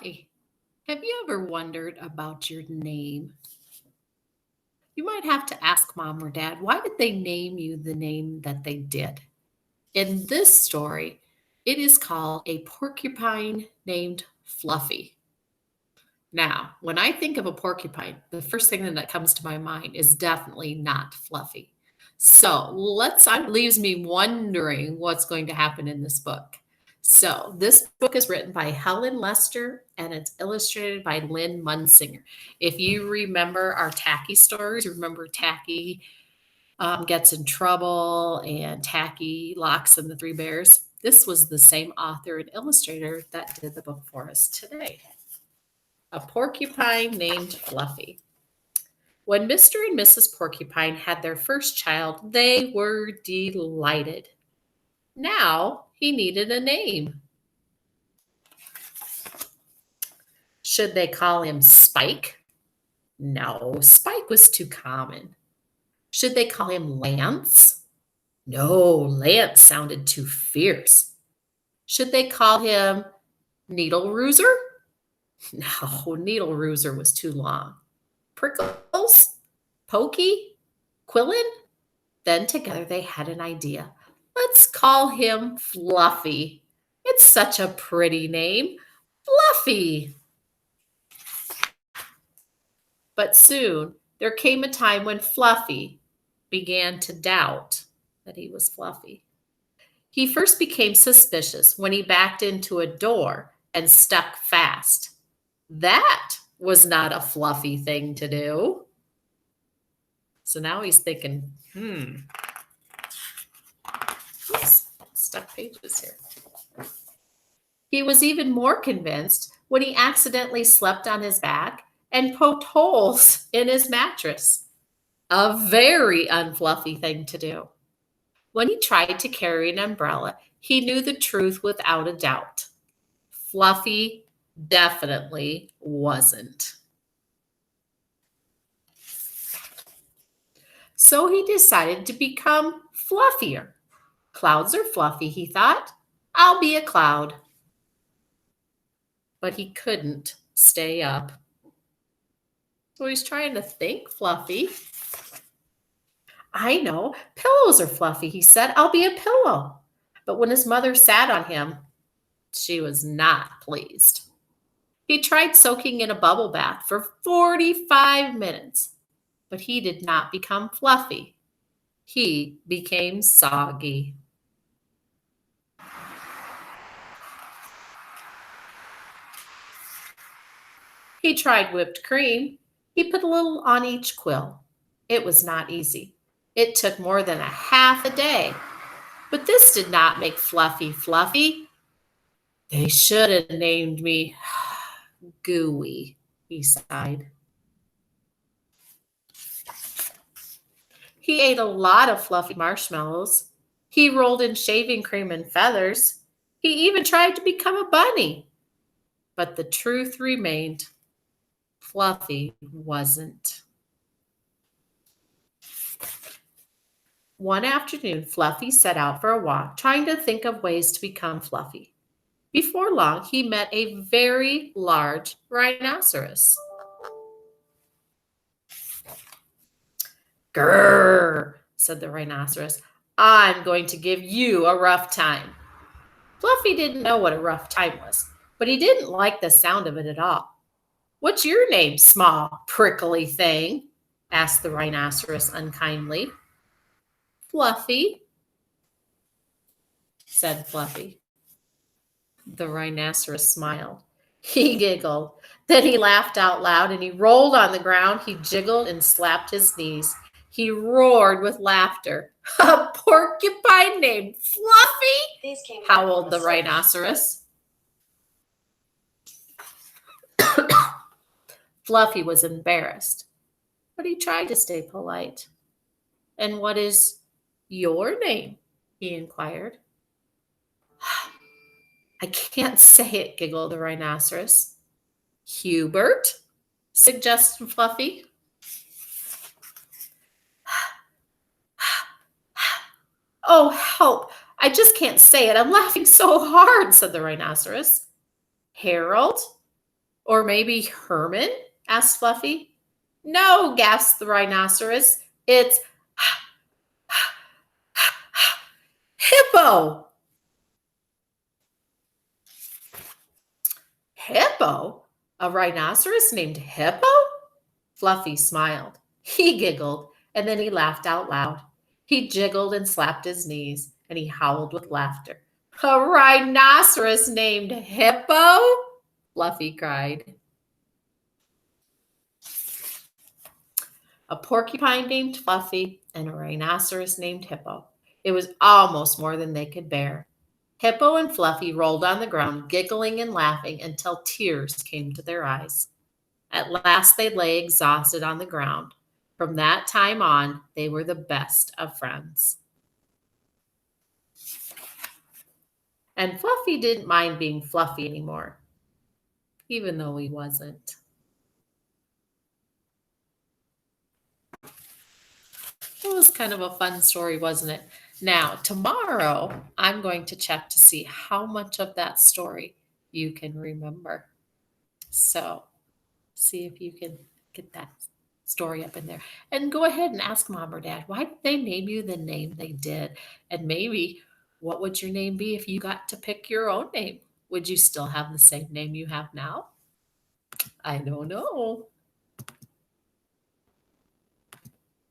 Hi, have you ever wondered about your name? You might have to ask mom or dad, why did they name you the name that they did? In this story, it is called A Porcupine Named Fluffy. Now, when I think of a porcupine, the first thing that comes to my mind is definitely not Fluffy. So leaves me wondering what's going to happen in this book. So this book is written by Helen Lester and it's illustrated by Lynn Munsinger. If you remember our Tacky stories, remember Tacky gets in trouble and Tacky locks in the Three Bears. This was the same author and illustrator that did the book for us today. A porcupine named Fluffy. When Mr. and Mrs. Porcupine had their first child, they were delighted. Now he needed a name. Should they call him Spike? No, Spike was too common. Should they call him Lance? No, Lance sounded too fierce. Should they call him Needle Rooser? No, Needle Rooser was too long. Prickles? Pokey? Quillin? Then together they had an idea. Let's call him Fluffy. It's such a pretty name. Fluffy. But soon there came a time when Fluffy began to doubt that he was Fluffy. He first became suspicious when he backed into a door and stuck fast. That was not a Fluffy thing to do. So now he's thinking, oops, stuck pages here. He was even more convinced when he accidentally slept on his back and poked holes in his mattress. A very unfluffy thing to do. When he tried to carry an umbrella, he knew the truth without a doubt. Fluffy definitely wasn't. So he decided to become fluffier. Clouds are fluffy, he thought. I'll be a cloud. But he couldn't stay up. So he's trying to think fluffy. I know, pillows are fluffy, he said. I'll be a pillow. But when his mother sat on him, she was not pleased. He tried soaking in a bubble bath for 45 minutes, but he did not become fluffy. He became soggy. He tried whipped cream. He put a little on each quill. It was not easy. It took more than a half a day. But this did not make Fluffy fluffy. They should have named me Gooey, he sighed. He ate a lot of fluffy marshmallows. He rolled in shaving cream and feathers. He even tried to become a bunny. But the truth remained. Fluffy wasn't. One afternoon, Fluffy set out for a walk, trying to think of ways to become fluffy. Before long, he met a very large rhinoceros. Grrr, said the rhinoceros. I'm going to give you a rough time. Fluffy didn't know what a rough time was, but he didn't like the sound of it at all. What's your name, small, prickly thing? Asked the rhinoceros unkindly. Fluffy, said Fluffy. The rhinoceros smiled. He giggled. Then he laughed out loud and he rolled on the ground. He jiggled and slapped his knees. He roared with laughter. A porcupine named Fluffy? Howled the rhinoceros. Fluffy was embarrassed, but he tried to stay polite. And what is your name? He inquired. I can't say it, giggled the rhinoceros. Hubert, suggested Fluffy. Oh, help! I just can't say it. I'm laughing so hard, said the rhinoceros. Harold? Or maybe Herman? Asked Fluffy. No, gasped the rhinoceros. It's Hippo. Hippo? A rhinoceros named Hippo? Fluffy smiled. He giggled, and then he laughed out loud. He jiggled and slapped his knees, and he howled with laughter. A rhinoceros named Hippo? Fluffy cried. A porcupine named Fluffy and a rhinoceros named Hippo. It was almost more than they could bear. Hippo and Fluffy rolled on the ground, giggling and laughing until tears came to their eyes. At last they lay exhausted on the ground. From that time on, they were the best of friends. And Fluffy didn't mind being fluffy anymore, even though he wasn't. It was kind of a fun story, wasn't it? Now, tomorrow, I'm going to check to see how much of that story you can remember. So, see if you can get that story up in there. And go ahead and ask mom or dad, why did they name you the name they did? And maybe what would your name be if you got to pick your own name? Would you still have the same name you have now? I don't know.